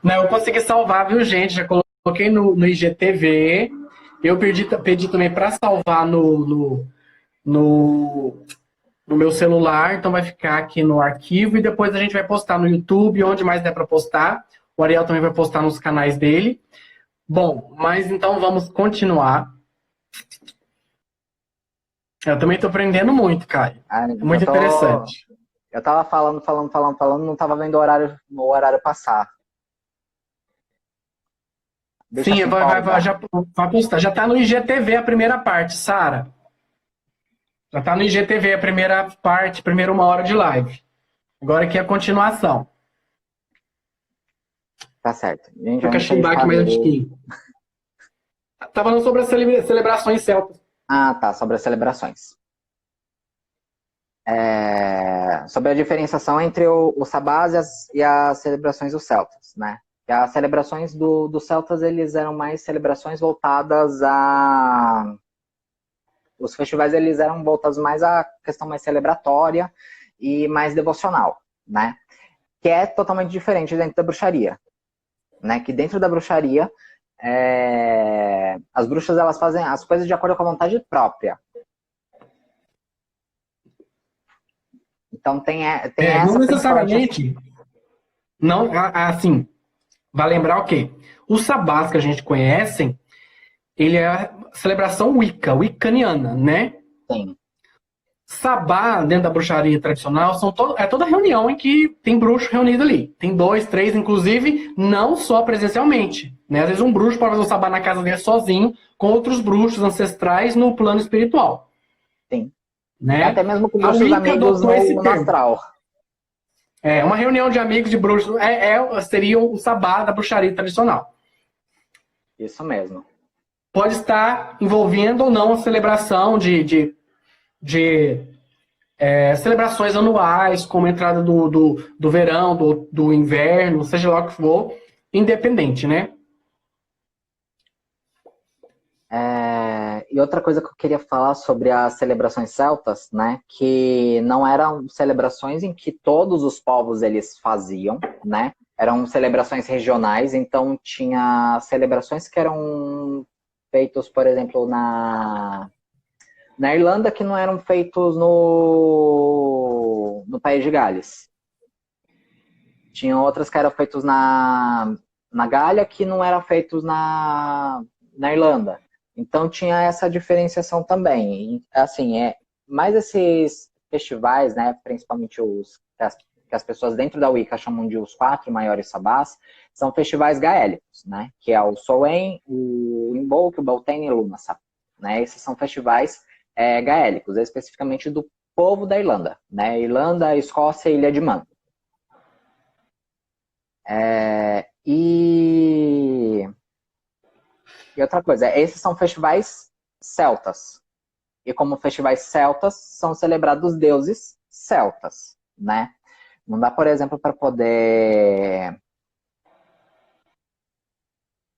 Não, eu consegui salvar, viu, gente? Já coloquei no IGTV. Eu pedi também para salvar no, no meu celular, então vai ficar aqui no arquivo e depois a gente vai postar no YouTube, onde mais der para postar. O Ariel também vai postar nos canais dele. Bom, mas então vamos continuar. Eu também estou aprendendo muito, Caio. Ah, É muito interessante. eu tava falando, não tava vendo o horário passar. Deixa Sim, assim, folga. já vai postar. Já está no IGTV a primeira parte, Sara. Já está no IGTV a primeira parte, primeira 1 hora de live. Agora aqui é a continuação. Tá certo. Gente, Vou onde que a gente cachimbar aqui mais parou? antiguinho. Tá falando sobre as celebrações celtas. Ah, tá, sobre as celebrações. Sobre a diferenciação entre os sabás e as celebrações dos celtas, né? E as celebrações dos celtas, eles eram mais celebrações voltadas a... Os festivais, eles eram voltados mais à questão mais celebratória e mais devocional, né? Que é totalmente diferente dentro da bruxaria, né? Que dentro da bruxaria, as bruxas, elas fazem as coisas de acordo com a vontade própria. Então tem Não essa principalmente. necessariamente. Não, assim, vai lembrar o quê? Os sabás que a gente conhece, ele é a celebração Wicca, wiccaniana, né? Sim. Sabá, dentro da bruxaria tradicional, é toda reunião em que tem bruxo reunido ali. Tem 2, 3, inclusive, não só presencialmente. Né? Às vezes um bruxo pode fazer o sabá na casa dele sozinho, com outros bruxos ancestrais no plano espiritual. Sim. Né? Até mesmo com A bruxos Wicca amigos adotou esse no termo. astral. É uma reunião de amigos de bruxos. Seria o sabá da bruxaria tradicional. Isso mesmo. Pode estar envolvendo ou não a celebração de celebrações anuais, como a entrada do verão, do inverno, seja lá o que for, independente, né? E outra coisa que eu queria falar sobre as celebrações celtas, né? Que não eram celebrações em que todos os povos eles faziam, né? Eram celebrações regionais, então tinha celebrações que eram feitos, por exemplo, na Irlanda, que não eram feitos no País de Gales. Tinha outras que eram feitos na Gália, que não eram feitos na Irlanda. Então tinha essa diferenciação também. E, assim, mais esses festivais, né, principalmente os que as pessoas dentro da Wicca chamam de os 4 maiores sabás, são festivais gaélicos, né, que é o Samhain, o Imbolc, o Beltane e o Lughnasadh, né? Esses são festivais gaélicos, especificamente do povo da Irlanda, né? Irlanda, Escócia e Ilha de Man. E outra coisa, esses são festivais celtas. E como festivais celtas, são celebrados deuses celtas, né? Não dá, por exemplo, para poder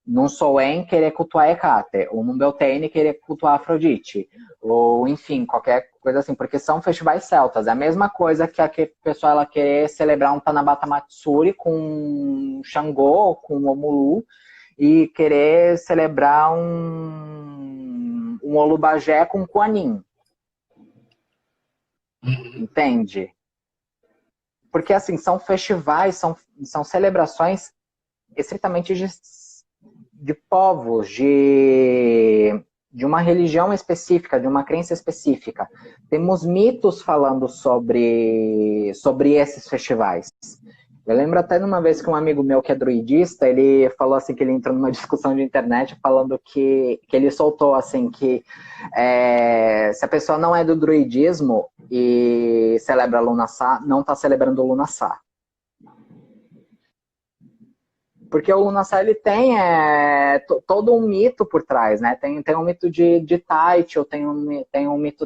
num Samhain querer cultuar Hecate, ou num Beltane querer cultuar Afrodite, ou enfim, qualquer coisa assim, porque são festivais celtas. É a mesma coisa que a pessoa ela querer celebrar um Tanabata Matsuri com Xangô, com Omulu, e querer celebrar um Olubagé com Kuanin. Entende? Porque, assim, são festivais, são celebrações estritamente de povos, de uma religião específica, de uma crença específica. Temos mitos falando sobre esses festivais. Eu lembro até de uma vez que um amigo meu que é druidista, ele falou assim que ele entrou numa discussão de internet falando que ele soltou assim que se a pessoa não é do druidismo e celebra Lughnasadh, não está celebrando o Lughnasadh. Porque o Lughnasadh ele tem todo um mito por trás, né? Tem um mito de Taito, tem um mito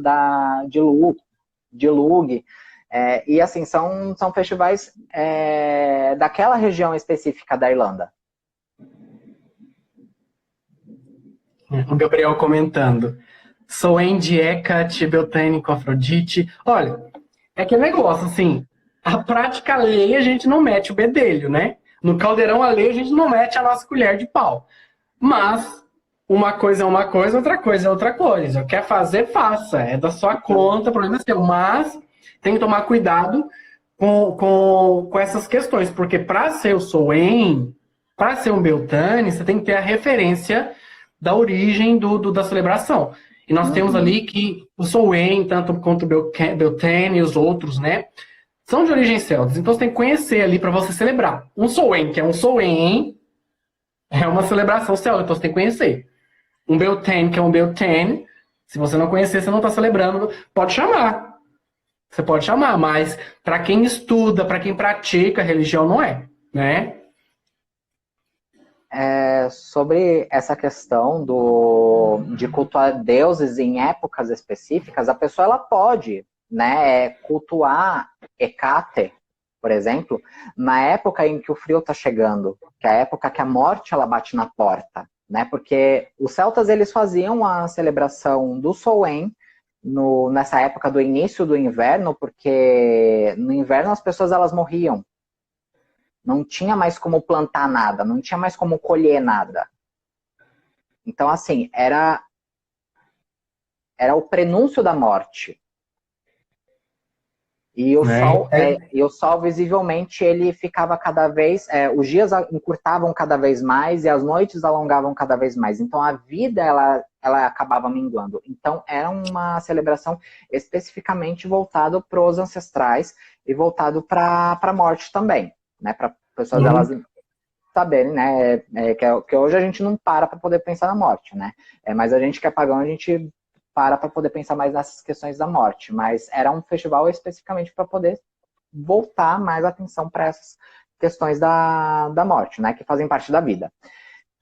de Lugh. E assim, são festivais daquela região específica da Irlanda. O Gabriel comentando. Samhain de Hecate, Beltane com Afrodite. Olha, é que negócio, assim, a prática lei a gente não mete o bedelho, né? No caldeirão alheio a gente não mete a nossa colher de pau. Mas uma coisa é uma coisa, outra coisa é outra coisa. Quer fazer, faça. É da sua conta, o problema é seu. Mas tem que tomar cuidado com essas questões. Porque para ser o Soen, para ser um Beltane, você tem que ter a referência da origem da celebração. E nós temos ali que o Soen, tanto quanto o Beltane e os outros, né? São de origem celtas. Então você tem que conhecer ali para você celebrar. Um Soen, que é um Soen, é uma celebração celta. Então você tem que conhecer. Um Beltane, que é um Beltane. Se você não conhecer, você não está celebrando. Pode chamar. Você pode chamar, mas para quem estuda, para quem pratica a religião, não é, né? Sobre essa questão de cultuar deuses em épocas específicas, a pessoa ela pode, né, cultuar Hecate, por exemplo, na época em que o frio está chegando, que é a época que a morte ela bate na porta, né? Porque os celtas eles faziam a celebração do Soen nessa época do início do inverno, porque no inverno as pessoas elas morriam. Não tinha mais como plantar nada, não tinha mais como colher nada. Então, assim, era o prenúncio da morte. E o sol visivelmente, ele ficava cada vez... os dias encurtavam cada vez mais e as noites alongavam cada vez mais. Então, a vida, ela acabava minguando. Então, era uma celebração especificamente voltada para os ancestrais e voltado para a morte também. Né, para pessoas elas saberem, né, que hoje a gente não para poder pensar na morte, né, mas a gente que é pagão, a gente para poder pensar mais nessas questões da morte, mas era um festival especificamente para poder voltar mais atenção para essas questões da morte, né, que fazem parte da vida.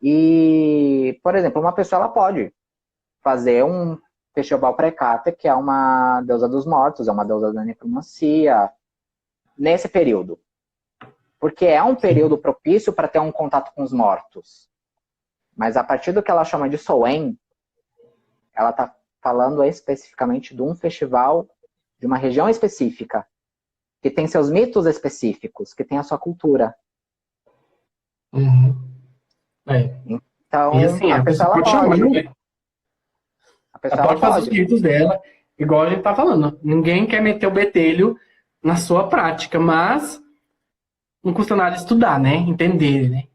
E, por exemplo, uma pessoa ela pode fazer um festival para Hecate, que é uma deusa dos mortos, é uma deusa da necromancia, nesse período. Porque é um período propício para ter um contato com os mortos. Mas a partir do que ela chama de Soen, ela está falando especificamente de um festival de uma região específica, que tem seus mitos específicos, que tem a sua cultura. Então, e assim, a pessoa ela pode. Ela pode fazer os ritos dela, igual a gente está falando. Ninguém quer meter o betelho na sua prática, mas... não custa nada estudar, né? Entender, né?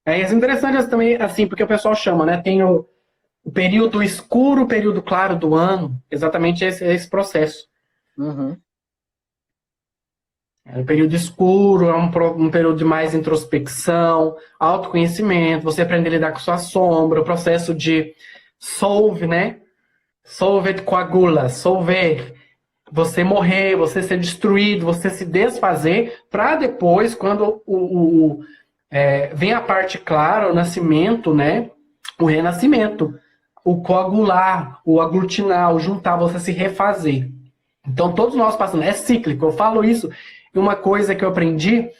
É interessante também, assim, porque o pessoal chama, né? Tem o período escuro, o período claro do ano. Exatamente esse processo. O período escuro é um período de mais introspecção, autoconhecimento, você aprender a lidar com sua sombra, o processo de solve, né? Solvet coagula, solver. Você morrer, você ser destruído, você se desfazer, para depois, quando vem a parte clara, o nascimento, né? O renascimento, o coagular, o aglutinar, o juntar, você se refazer. Então, todos nós passamos, é cíclico, eu falo isso, e uma coisa que eu aprendi,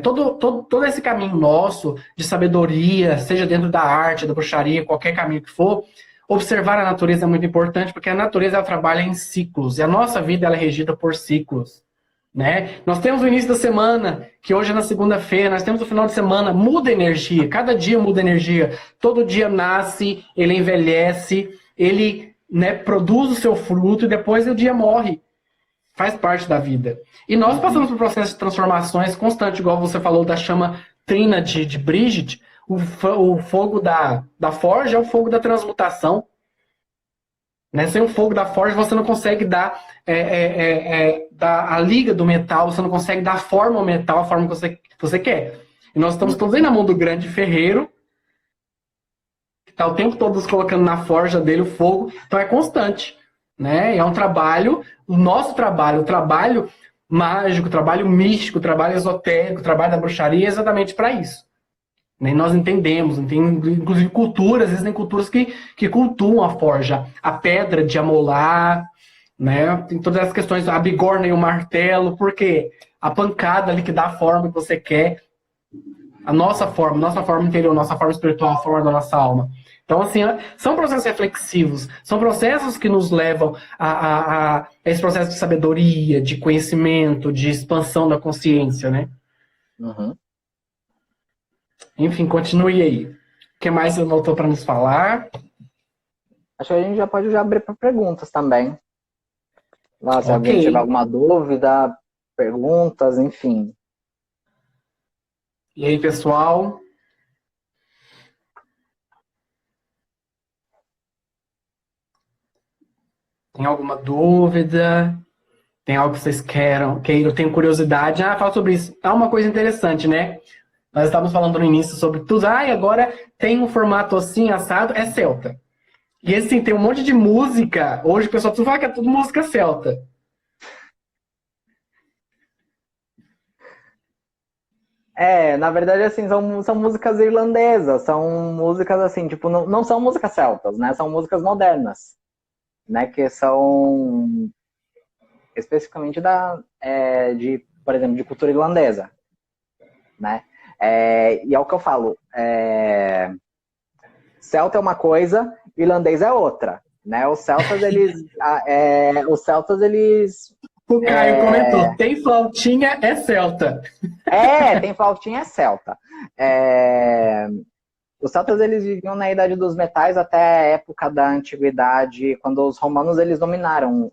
todo esse caminho nosso de sabedoria, seja dentro da arte, da bruxaria, qualquer caminho que for, observar a natureza é muito importante, porque a natureza ela trabalha em ciclos, e a nossa vida ela é regida por ciclos. Né? Nós temos o início da semana, que hoje é na segunda-feira, nós temos o final de semana, muda a energia, cada dia muda a energia, todo dia nasce, ele envelhece, ele, né, produz o seu fruto e depois o dia morre. Faz parte da vida. E nós passamos por um processo de transformações constante, igual você falou da chama trina de Brigitte. O fogo da forja é o fogo da transmutação. Né? Sem o fogo da forja, você não consegue dar a liga do metal, você não consegue dar forma ao metal, a forma que você quer. E nós estamos todos aí na mão do grande ferreiro, que está o tempo todo nos colocando na forja dele o fogo, então é constante. Né? É um trabalho, o nosso trabalho, o trabalho mágico, o trabalho místico, o trabalho esotérico, o trabalho da bruxaria é exatamente para isso. E nós entendemos, inclusive culturas, existem culturas que cultuam a forja, a pedra de amolar, né? Tem todas as questões, a bigorna e o martelo, porque a pancada ali que dá a forma que você quer, a nossa forma interior, nossa forma espiritual, a forma da nossa alma. Então, assim, são processos reflexivos, são processos que nos levam a esse processo de sabedoria, de conhecimento, de expansão da consciência, né? Uhum. Enfim, continue aí. O que mais você notou para nos falar? Acho que a gente já pode já abrir para perguntas também. Lá, se alguém tiver Ok. alguma dúvida, perguntas, enfim. E aí, pessoal? Tem alguma dúvida? Tem algo que vocês queiram, tenham curiosidade? Ah, fala sobre isso. É uma coisa interessante, né? Nós estávamos falando no início sobre tudo. Ah, e agora tem um formato assim, assado, é celta. E assim, tem um monte de música. Hoje o pessoal fala que é tudo música celta. Na verdade, assim, são músicas irlandesas, são músicas assim, tipo, não são músicas celtas, né? São músicas modernas, né? Que são especificamente por exemplo, de cultura irlandesa, né? E é o que eu falo, celta é uma coisa, irlandês é outra, né? Os celtas, eles O Caio comentou, tem flautinha, é celta. tem flautinha, é celta. Os celtas, eles viviam na Idade dos Metais até a época da Antiguidade, quando os romanos, eles dominaram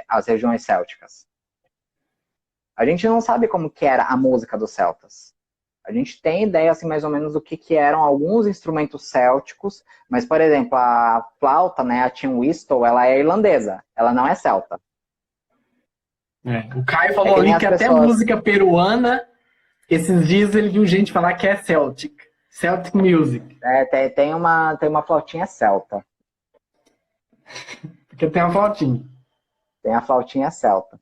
as regiões célticas. A gente não sabe como que era a música dos celtas. A gente tem ideia, assim, mais ou menos do que eram alguns instrumentos célticos, mas, por exemplo, a flauta, né, a tin whistle, ela é irlandesa, ela não é celta. O Caio É falou que nem ali as que até pessoas... música peruana, esses dias ele viu gente falar que é Celtic. Celtic Music. tem uma flautinha celta. Porque tem uma flautinha. Tem a flautinha celta.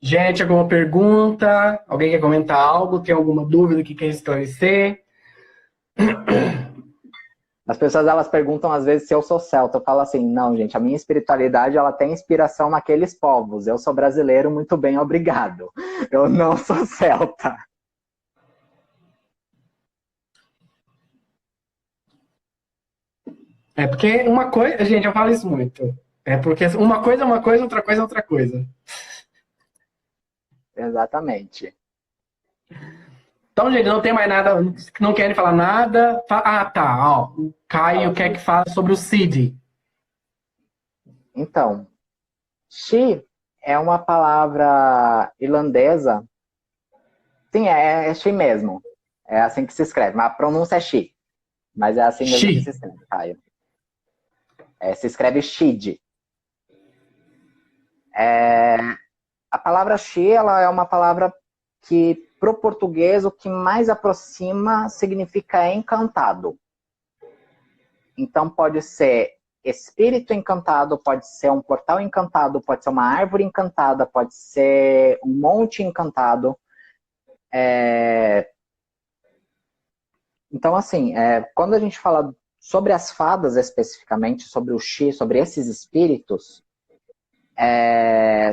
Gente, alguma pergunta? Alguém quer comentar algo? Tem alguma dúvida que quer esclarecer? As pessoas, elas perguntam às vezes se eu sou celta. Eu falo assim, não, gente, a minha espiritualidade, ela tem inspiração naqueles povos. Eu sou brasileiro, muito bem, obrigado. Eu não sou celta. É porque uma coisa, gente, eu falo isso muito. É porque uma coisa é uma coisa, outra coisa é outra coisa. Exatamente. Então, gente, não tem mais nada, não querem falar nada. Ah, tá, ó. O Caio quer que fale sobre o Cid. Então, Shi é uma palavra irlandesa. Sim, é Shi mesmo. É assim que se escreve, mas a pronúncia é Shi. Mas é assim mesmo que se Xi. escreve, Caio. Se escreve Shid. A palavra Shi, ela é uma palavra que, pro português, o que mais aproxima significa encantado. Então, pode ser espírito encantado, pode ser um portal encantado, pode ser uma árvore encantada, pode ser um monte encantado. Então, assim, quando a gente fala sobre as fadas especificamente, sobre o Shi, sobre esses espíritos,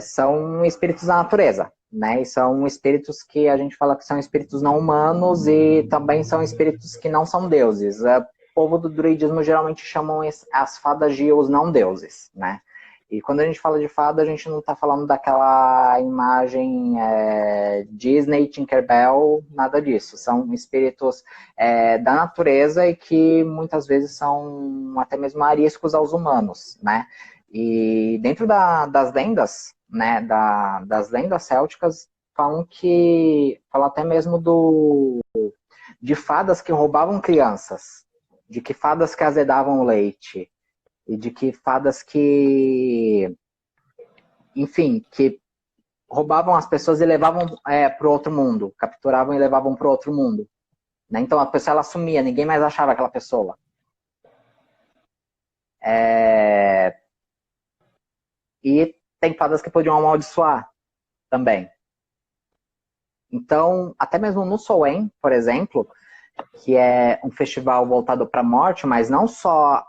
são espíritos da natureza, né? E são espíritos que a gente fala que são espíritos não humanos e também são espíritos que não são deuses. O povo do druidismo geralmente chamam as fadas de os não deuses, né? E quando a gente fala de fada, a gente não está falando daquela imagem Disney, Tinkerbell, nada disso. São espíritos da natureza e que muitas vezes são até mesmo ariscos aos humanos, né? E dentro das lendas, né, das lendas célticas, falam até mesmo de fadas que roubavam crianças, de que fadas que azedavam o leite, e de que fadas que, enfim, que roubavam as pessoas e levavam para o outro mundo, capturavam e levavam para o outro mundo. Né? Então a pessoa, ela sumia, ninguém mais achava aquela pessoa. E tem fadas que podiam amaldiçoar também. Então, até mesmo no Samhain, por exemplo, que é um festival voltado para a morte, mas não só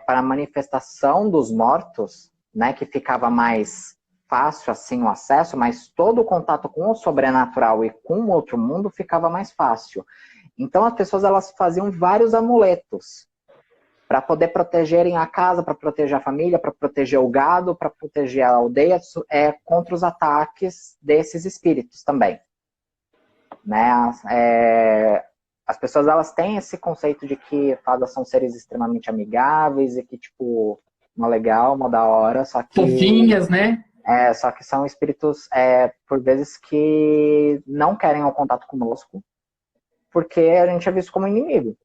para a manifestação dos mortos, né, que ficava mais fácil assim o acesso, mas todo o contato com o sobrenatural e com o outro mundo ficava mais fácil. Então as pessoas, elas faziam vários amuletos para poder protegerem a casa, para proteger a família, para proteger o gado, para proteger a aldeia contra os ataques desses espíritos também. né? As pessoas, elas têm esse conceito de que fadas são seres extremamente amigáveis e que, tipo, uma legal, uma da hora, Fofinhas, né? Só que são espíritos, por vezes, que não querem o contato conosco, porque a gente é visto como inimigo,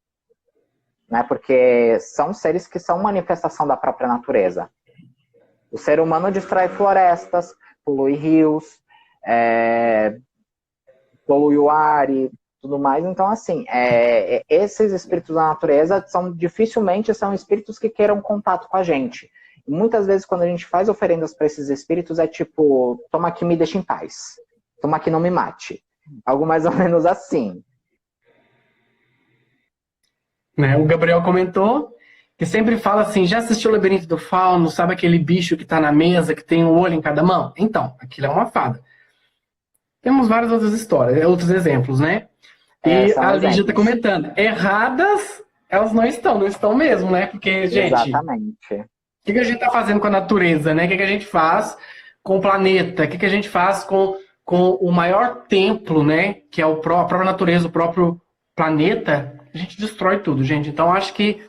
né? Porque são seres que são manifestação da própria natureza. O ser humano destrói florestas, polui rios, polui o ar e tudo mais. Então, assim, esses espíritos da natureza dificilmente são espíritos que queiram contato com a gente. E muitas vezes, quando a gente faz oferendas para esses espíritos, é tipo, toma aqui, me deixa em paz. Toma aqui, não me mate. Algo mais ou menos assim. Né? O Gabriel comentou que sempre fala assim, já assistiu o Labirinto do Fauno? Sabe aquele bicho que tá na mesa, que tem um olho em cada mão? Então, aquilo é uma fada. Temos várias outras histórias, outros exemplos, né? E São a Lígia está exemplos. comentando, erradas elas não estão mesmo, né? Porque, gente, o Exatamente. que a gente está fazendo com a natureza, né? O que a gente faz com o planeta? O que a gente faz com o maior templo, né? Que é a própria natureza, o próprio planeta? A gente destrói tudo, gente. Então, acho que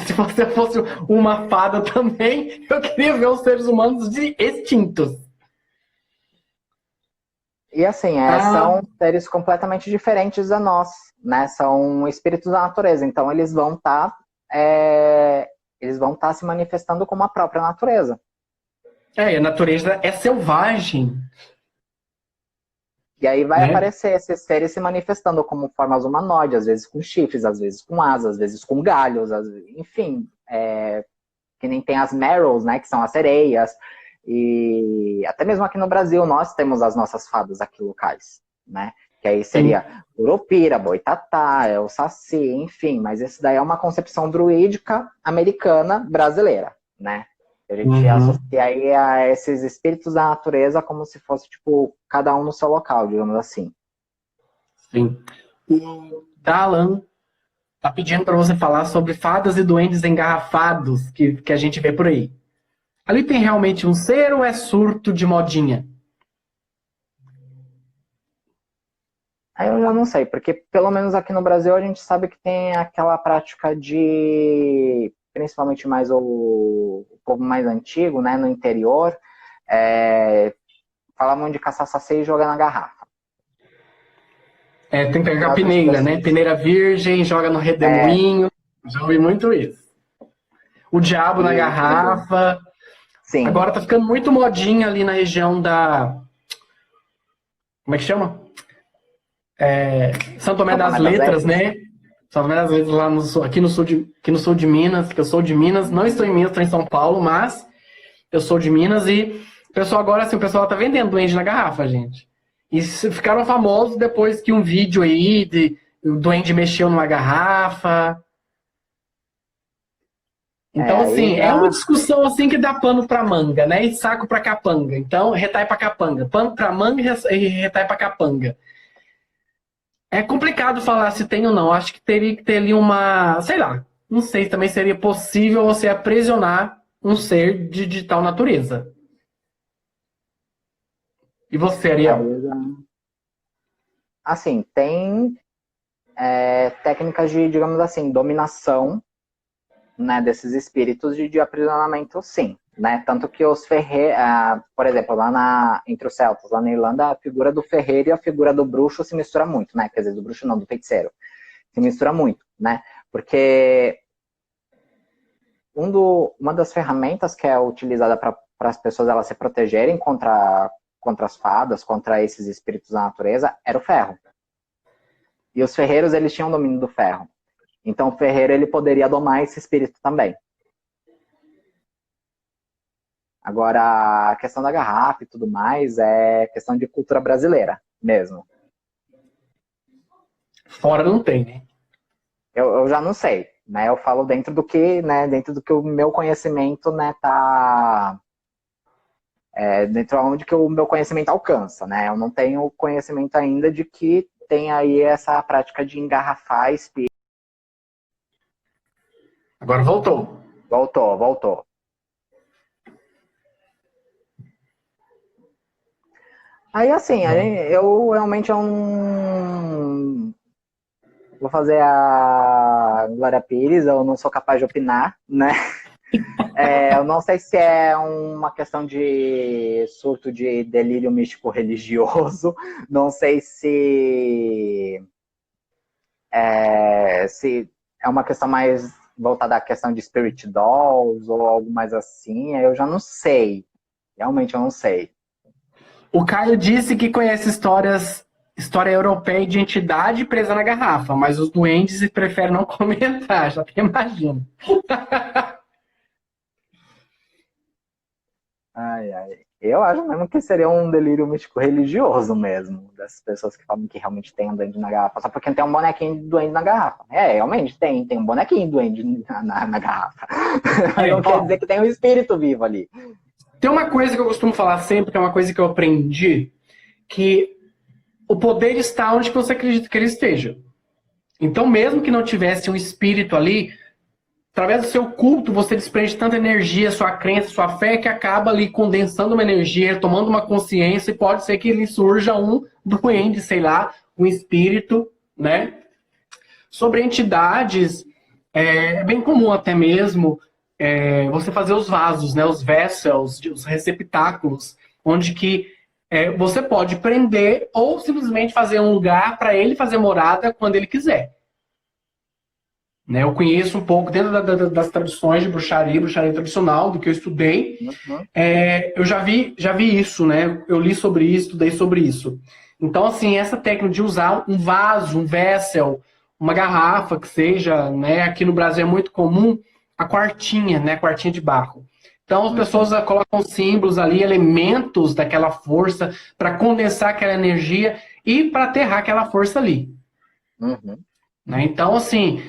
se você fosse uma fada também, eu queria ver os seres humanos extintos. E assim, Ah, são seres completamente diferentes a nós, né? São espíritos da natureza, então eles vão estar se manifestando como a própria natureza. a natureza é selvagem, E aí vai né? aparecer esses seres se manifestando como formas humanoides, às vezes com chifres, às vezes com asas, às vezes com galhos, enfim, que nem tem as Merrills, né? Que são as sereias. E até mesmo aqui no Brasil nós temos as nossas fadas aqui locais, né? Que aí Sim. seria Curupira, Boitatá, El Saci, enfim, mas esse daí é uma concepção druídica americana brasileira, né? A gente Uhum. associa aí a esses espíritos da natureza como se fosse, tipo, cada um no seu local, digamos assim. Sim. O Dalan tá pedindo para você falar sobre fadas e duendes engarrafados que a gente vê por aí. Ali tem realmente um ser ou é surto de modinha? Aí eu já não sei, porque pelo menos aqui no Brasil a gente sabe que tem aquela prática de, principalmente mais o povo mais antigo, né, no interior, falavam de caçar saci e jogar na garrafa. É, tem que No pegar a caso das peneira, né? pessoas. Peneira virgem, joga no É, redemoinho. Já ouvi muito isso. O diabo na e, garrafa. sim, Agora tá ficando muito modinha ali na região da. Como é que chama? São Tomé São das Tomé das Letras, Letras. né? São Tomé das Letras lá no sul, aqui no sul de Minas, que eu sou de Minas. Não estou em Minas, estou em São Paulo, mas eu sou de Minas e o pessoal agora, assim, o pessoal tá vendendo duende na garrafa, gente. E ficaram famosos depois que um vídeo aí de o duende mexeu numa garrafa. Então, Aí assim, é uma já. discussão assim que dá pano pra manga, né? E saco pra capanga. Então, retai pra capanga. Pano pra manga e retai pra capanga. É complicado falar se tem ou não. Acho que teria que ter ali uma, sei lá, não sei se também seria possível você aprisionar um ser de tal natureza. E você, Ariel? Aí já. Assim, tem técnicas de, digamos assim, dominação, né, desses espíritos de aprisionamento, sim. Né? Tanto que os ferreiros, por exemplo, entre os celtas, lá na Irlanda, a figura do ferreiro e a figura do bruxo se mistura muito, né? Quer dizer, do bruxo não, do feiticeiro. Se mistura muito, né? Porque uma das ferramentas que é utilizada para as pessoas elas se protegerem contra as fadas, contra esses espíritos da natureza, era o ferro. E os ferreiros, eles tinham domínio do ferro. Então, o ferreiro, ele poderia domar esse espírito também. Agora, a questão da garrafa e tudo mais é questão de cultura brasileira mesmo. Fora não tem, né? Eu já não sei, né? Eu falo dentro do que, né? Dentro do que o meu conhecimento, né? Tá dentro onde que o meu conhecimento alcança, né? Eu não tenho conhecimento ainda de que tem aí essa prática de engarrafar espírito. Agora voltou. Voltou, voltou. Aí, assim, eu realmente não vou fazer a Glória Pires, eu não sou capaz de opinar, né? Eu não sei se é uma questão de surto de delírio místico religioso, não sei se é uma questão mais voltada à questão de spirit dolls ou algo mais assim, eu já não sei. Realmente eu não sei. O Caio disse que conhece história europeia de entidade presa na garrafa, mas os duendes preferem não comentar, já até imagino. Ai, ai. Eu acho mesmo que seria um delírio místico religioso mesmo, dessas pessoas que falam que realmente tem um duende na garrafa, só porque tem um bonequinho de duende na garrafa. Realmente tem um bonequinho de duende na garrafa. Mas não quer dizer que tem um espírito vivo ali. Tem uma coisa que eu costumo falar sempre, que é uma coisa que eu aprendi, que o poder está onde você acredita que ele esteja. Então, mesmo que não tivesse um espírito ali, através do seu culto, você desprende tanta energia, sua crença, sua fé, que acaba ali condensando uma energia, tomando uma consciência, e pode ser que ele surja um duende, sei lá, um espírito, né? Sobre entidades, é bem comum até mesmo você fazer os vasos, né? Os vessels, os receptáculos, onde que você pode prender ou simplesmente fazer um lugar para ele fazer morada quando ele quiser. Né, eu conheço um pouco dentro das tradições de bruxaria tradicional, do que eu estudei. Uhum. Eu já vi isso, né? Eu li sobre isso, estudei sobre isso. Então, assim, essa técnica de usar um vaso, um vessel, uma garrafa que seja, né? Aqui no Brasil é muito comum a quartinha, né? Quartinha de barro. Então, as pessoas colocam símbolos ali, elementos daquela força para condensar aquela energia e para aterrar aquela força ali. Uhum. Né? Então, assim,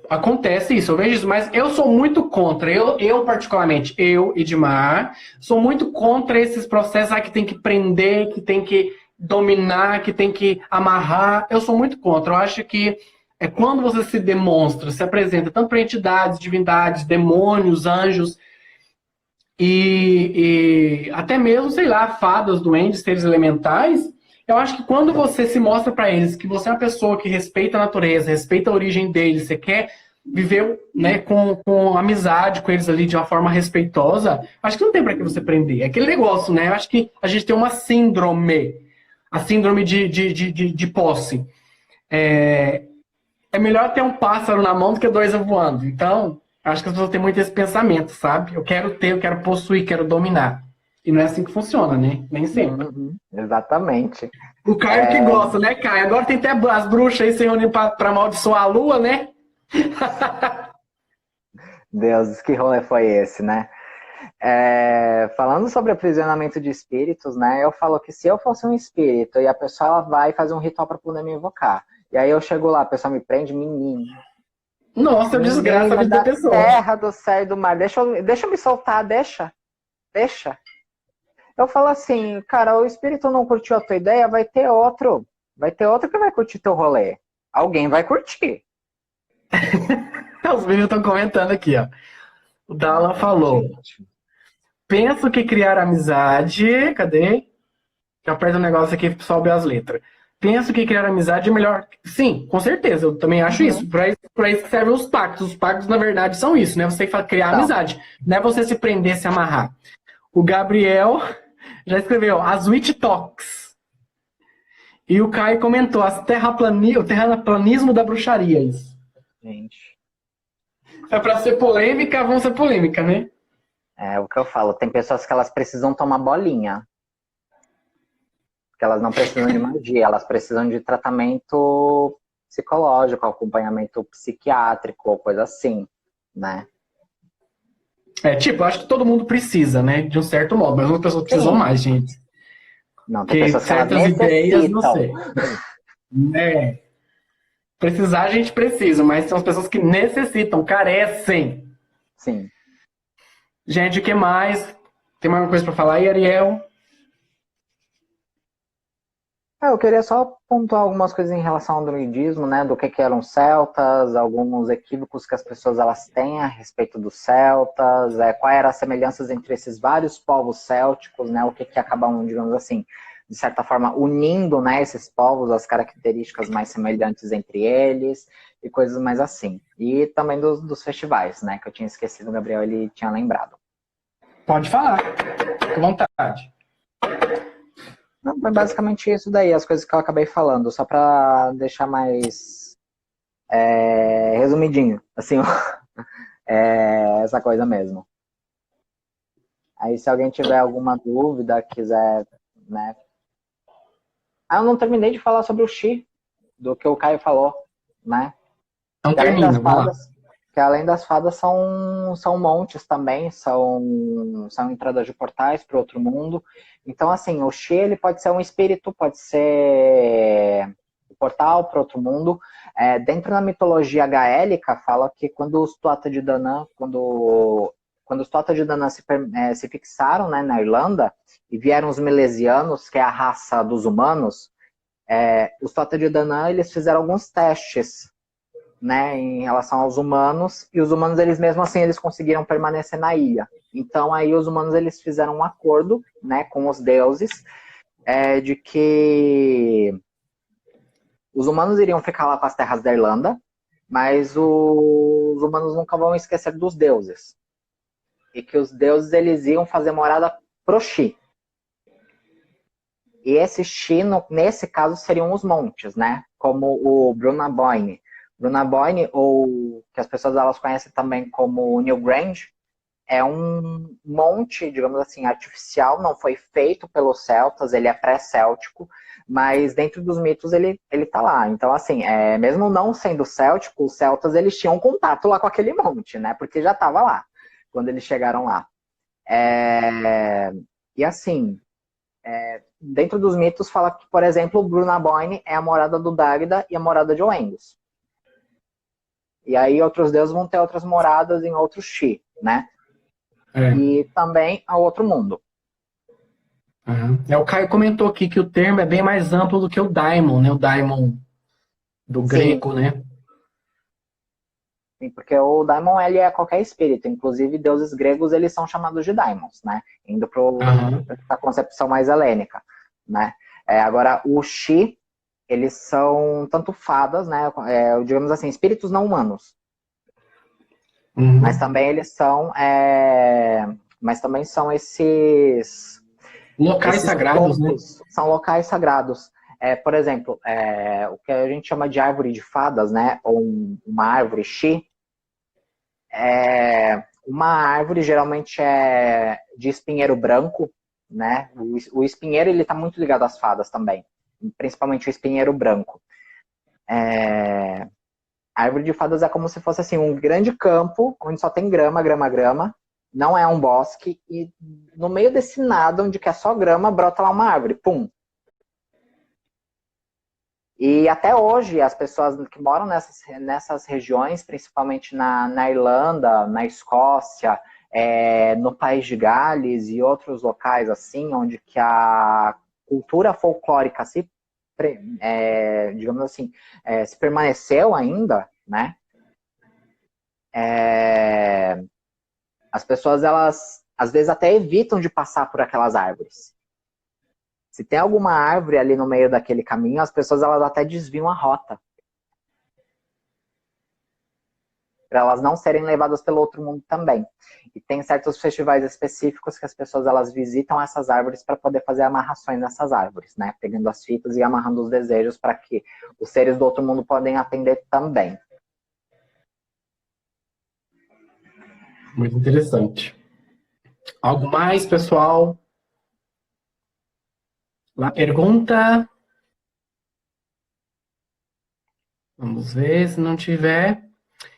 acontece isso, eu vejo isso, mas eu sou muito contra, eu particularmente, Edmar, sou muito contra esses processos que tem que prender, que tem que dominar, que tem que amarrar, eu sou muito contra, eu acho que é quando você se demonstra, se apresenta tanto para entidades, divindades, demônios, anjos, e até mesmo, sei lá, fadas, duendes, seres elementais, eu acho que quando você se mostra para eles que você é uma pessoa que respeita a natureza, respeita a origem deles, você quer viver, né, com amizade com eles ali de uma forma respeitosa, acho que não tem para que você prender. É aquele negócio, né? Eu acho que a gente tem uma síndrome, a síndrome de posse. É melhor ter um pássaro na mão do que dois voando. Então, acho que as pessoas têm muito esse pensamento, sabe? Eu quero ter, eu quero possuir, quero dominar. E não é assim que funciona, né? Nem sempre. Uhum. Exatamente. O Caio que gosta, né, Caio? Agora tem até as bruxas aí se reunindo pra amaldiçoar a lua, né? Deus, que rolê foi esse, né? Falando sobre aprisionamento de espíritos, né? Eu falo que se eu fosse um espírito e a pessoa ela vai fazer um ritual para poder me invocar, e aí eu chego lá, a pessoa me prende, menino. Nossa, desgraça a vida da pessoa. Terra, do céu e do mar, deixa eu me soltar, deixa. Eu falo assim, cara, o espírito não curtiu a tua ideia, vai ter outro que vai curtir teu rolê. Alguém vai curtir. Os meninos estão comentando aqui, ó. O Dala falou: penso que criar amizade. Cadê? Já aperta um negócio aqui para sobe as letras. Penso que criar amizade é melhor. Sim, com certeza, eu também acho isso. Para isso que servem os pactos. Os pactos, na verdade, são isso, né? Você criar amizade. Não é você se prender, se amarrar. O Gabriel já escreveu as Witch Talks. E o Caio comentou o terraplanismo da bruxaria. Isso. Gente. É para ser polêmica, vão ser polêmica, né? É o que eu falo. Tem pessoas que elas precisam tomar bolinha. Porque elas não precisam de magia, elas precisam de tratamento psicológico, acompanhamento psiquiátrico, coisa assim, né? Eu acho que todo mundo precisa, né? De um certo modo, mas outras pessoas precisam mais, gente. Não, tem pessoas que certas ideias, não sei. Precisar a gente precisa, mas são as pessoas que necessitam, carecem. Sim. Gente, o que mais? Tem mais uma coisa para falar aí, Ariel? Eu queria só pontuar algumas coisas em relação ao druidismo, né? Do que eram celtas, alguns equívocos que as pessoas elas têm a respeito dos celtas, quais eram as semelhanças entre esses vários povos célticos, né? O que acabavam, digamos assim, de certa forma, unindo, né, esses povos, as características mais semelhantes entre eles e coisas mais assim. E também dos festivais, né, que eu tinha esquecido, o Gabriel ele tinha lembrado. Pode falar, fique à vontade. Não, foi basicamente isso daí, as coisas que eu acabei falando, só para deixar mais resumidinho, assim, essa coisa mesmo. Aí se alguém tiver alguma dúvida, quiser, né? Ah, eu não terminei de falar sobre o Xi, do que o Caio falou, né? Então Que além das termina, vamos lá. fadas, que além das fadas são montes também, são entradas de portais para outro mundo. Então, assim, o Xi ele pode ser um espírito, pode ser um portal para outro mundo. Dentro da mitologia gaélica, fala que quando os Tuatha de Danann, quando os Tuatha de Danann se fixaram, né, na Irlanda, e vieram os Milesianos, que é a raça dos humanos, os Tuatha de Danann eles fizeram alguns testes, né, em relação aos humanos, e os humanos, eles mesmo assim, eles conseguiram permanecer na ilha. Então, aí os humanos, eles fizeram um acordo, né, com os deuses, de que os humanos iriam ficar lá com as terras da Irlanda, mas os humanos nunca vão esquecer dos deuses. E que os deuses, eles iam fazer morada pro Xi. E esse Xi, nesse caso, seriam os montes, né, como o Brunaboyne. Brunaboyne, ou que as pessoas elas conhecem também como Newgrange, é um monte, digamos assim, artificial, não foi feito pelos celtas, ele é pré-céltico, mas dentro dos mitos ele tá lá. Então, assim, mesmo não sendo céltico, os celtas eles tinham contato lá com aquele monte, né? Porque já estava lá, quando eles chegaram lá. E assim, dentro dos mitos fala que, por exemplo, o Brunaboyne é a morada do Dagda e a morada de Oengus. E aí outros deuses vão ter outras moradas em outros Xi, né? E também a outro mundo. O Caio comentou aqui que o termo é bem mais amplo do que o daimon, né? O daimon do grego, né? Sim, porque o daimon ele é qualquer espírito, inclusive deuses gregos eles são chamados de daimons, né? Indo para a concepção mais helênica, né? Agora o Xi, eles são tanto fadas, né? Digamos assim, espíritos não humanos. Mas também eles são, mas também são esses locais sagrados, pontos, né? São locais sagrados. Por exemplo, o que a gente chama de árvore de fadas, né? Ou uma árvore Xi. Uma árvore geralmente é de espinheiro branco, né? O espinheiro ele está muito ligado às fadas também, principalmente o espinheiro branco. A árvore de fadas é como se fosse assim um grande campo onde só tem grama, grama, grama. Não é um bosque e no meio desse nada, onde que é só grama, brota lá uma árvore, pum. E até hoje, as pessoas que moram nessas regiões, principalmente na Irlanda, na Escócia, no País de Gales e outros locais assim, onde que a cultura folclórica digamos assim, se permaneceu ainda, né? As pessoas, elas, às vezes, até evitam de passar por aquelas árvores. Se tem alguma árvore ali no meio daquele caminho, as pessoas elas até desviam a rota. Para elas não serem levadas pelo outro mundo também. E tem certos festivais específicos que as pessoas elas visitam essas árvores para poder fazer amarrações nessas árvores, né? Pegando as fitas e amarrando os desejos para que os seres do outro mundo podem atender também. Muito interessante. Algo mais, pessoal? Lá pergunta. Vamos ver se não tiver.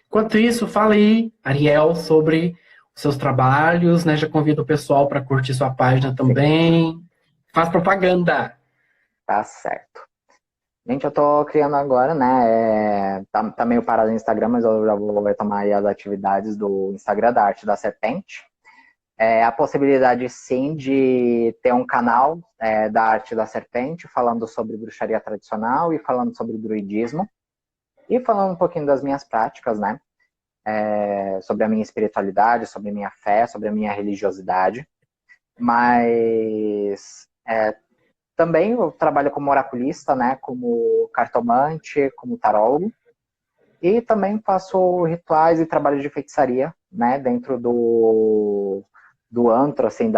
Enquanto isso, fala aí, Ariel, sobre os seus trabalhos, né? Já convido o pessoal para curtir sua página também. Faz propaganda. Tá certo. Gente, eu tô criando agora, né? Tá meio parado no Instagram, mas eu já vou retomar aí as atividades do Instagram da Arte da Serpente. A possibilidade, sim, de ter um canal da Arte da Serpente, falando sobre bruxaria tradicional e falando sobre druidismo. E falando um pouquinho das minhas práticas, né? Sobre a minha espiritualidade, sobre a minha fé, sobre a minha religiosidade. Mas também eu trabalho como oraculista, né? Como cartomante, como tarólogo. E também faço rituais e trabalho de feitiçaria, né? Dentro do antro, assim,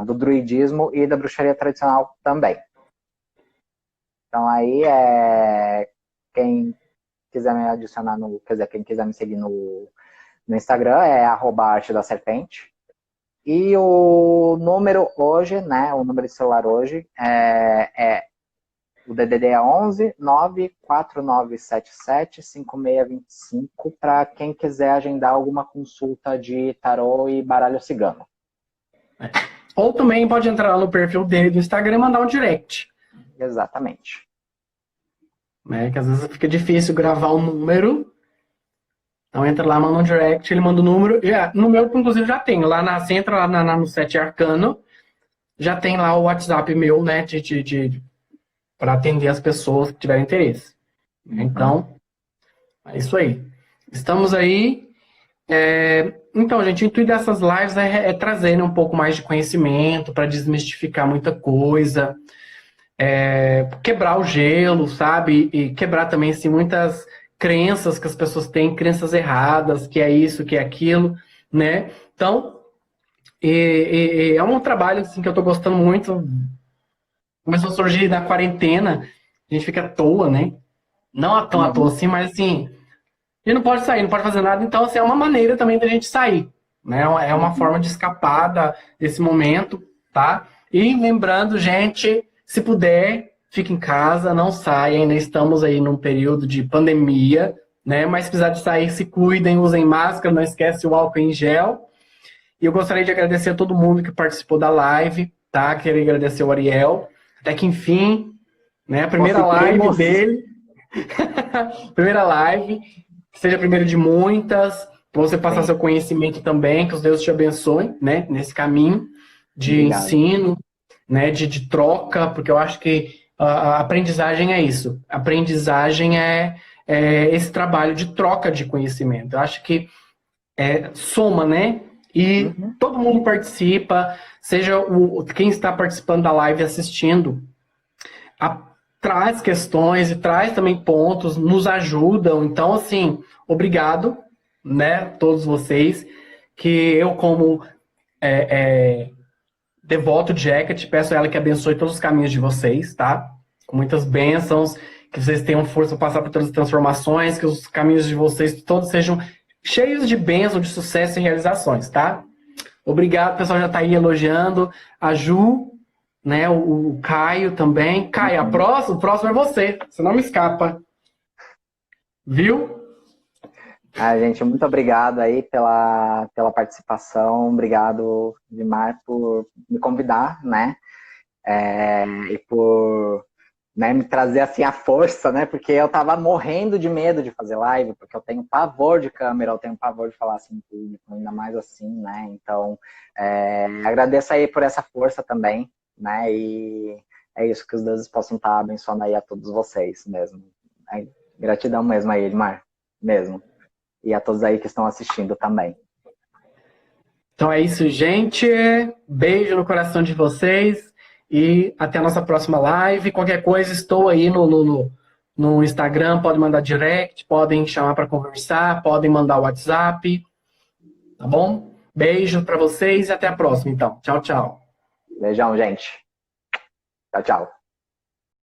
do druidismo e da bruxaria tradicional também. Então aí quem quiser me adicionar quem quiser me seguir no Instagram é @artedaserpente. E o número hoje, né? O número de celular hoje o DDD é 11 94977 5625 para quem quiser agendar alguma consulta de tarô e baralho cigano. Ou também pode entrar lá no perfil dele do Instagram e mandar um direct. Exatamente. Né? Que às vezes fica difícil gravar o número. Então entra lá, manda um direct, ele manda o número. No meu, inclusive, já tem. Você entra lá no Sete Arcano, já tem lá o WhatsApp meu, né? Para atender as pessoas que tiverem interesse. Então, é isso aí. Estamos aí. Então, gente, o intuito dessas lives é trazer um pouco mais de conhecimento, para desmistificar muita coisa, quebrar o gelo, sabe? E quebrar também, assim, muitas crenças que as pessoas têm, crenças erradas, que é isso, que é aquilo, né? Então, é um trabalho, assim, que eu tô gostando muito. Começou a surgir na quarentena, a gente fica à toa, né? Não tão à toa assim, mas assim, a gente não pode sair, não pode fazer nada, então assim, é uma maneira também da gente sair, né? É uma forma de escapar desse momento, tá? E lembrando, gente, se puder, fique em casa, não saia, ainda estamos aí num período de pandemia, né? Mas se precisar de sair, se cuidem, usem máscara, não esquece o álcool em gel. E eu gostaria de agradecer a todo mundo que participou da live, tá? Queria agradecer o Ariel, até que enfim, né? A primeira live dele. Primeira live, que seja a primeira de muitas, para você passar seu conhecimento também, que os deuses te abençoem, né? Nesse caminho de ensino, né? De troca, porque eu acho que a aprendizagem é isso. A aprendizagem é esse trabalho de troca de conhecimento. Eu acho que soma, né? E todo mundo participa, seja quem está participando da live assistindo, traz questões e traz também pontos, nos ajudam. Então, assim, obrigado, né, todos vocês, que eu, como devoto de Hecate, peço a ela que abençoe todos os caminhos de vocês, tá? Com muitas bênçãos, que vocês tenham força para passar por todas as transformações, que os caminhos de vocês todos sejam cheios de bênçãos, de sucesso e realizações, tá? Obrigado, o pessoal já tá aí elogiando. A Ju, né, o Caio também. Caio, o próximo é você. Você não me escapa. Viu? Gente, muito obrigado aí pela participação. Obrigado, Dimar, por me convidar, né? E por, né, me trazer assim a força, né? Porque eu tava morrendo de medo de fazer live, porque eu tenho pavor de câmera, eu tenho pavor de falar assim em público, ainda mais assim, né? Então, agradeço aí por essa força também, né? E é isso, que os deuses possam estar abençoando aí a todos vocês mesmo. Gratidão mesmo aí, Edmar, mesmo. E a todos aí que estão assistindo também. Então é isso, gente. Beijo no coração de vocês e até a nossa próxima live. Qualquer coisa, estou aí no Instagram, podem mandar direct, podem chamar para conversar, podem mandar WhatsApp, tá bom? Beijo para vocês e até a próxima, então. Tchau, tchau. Beijão, gente. Tchau, tchau.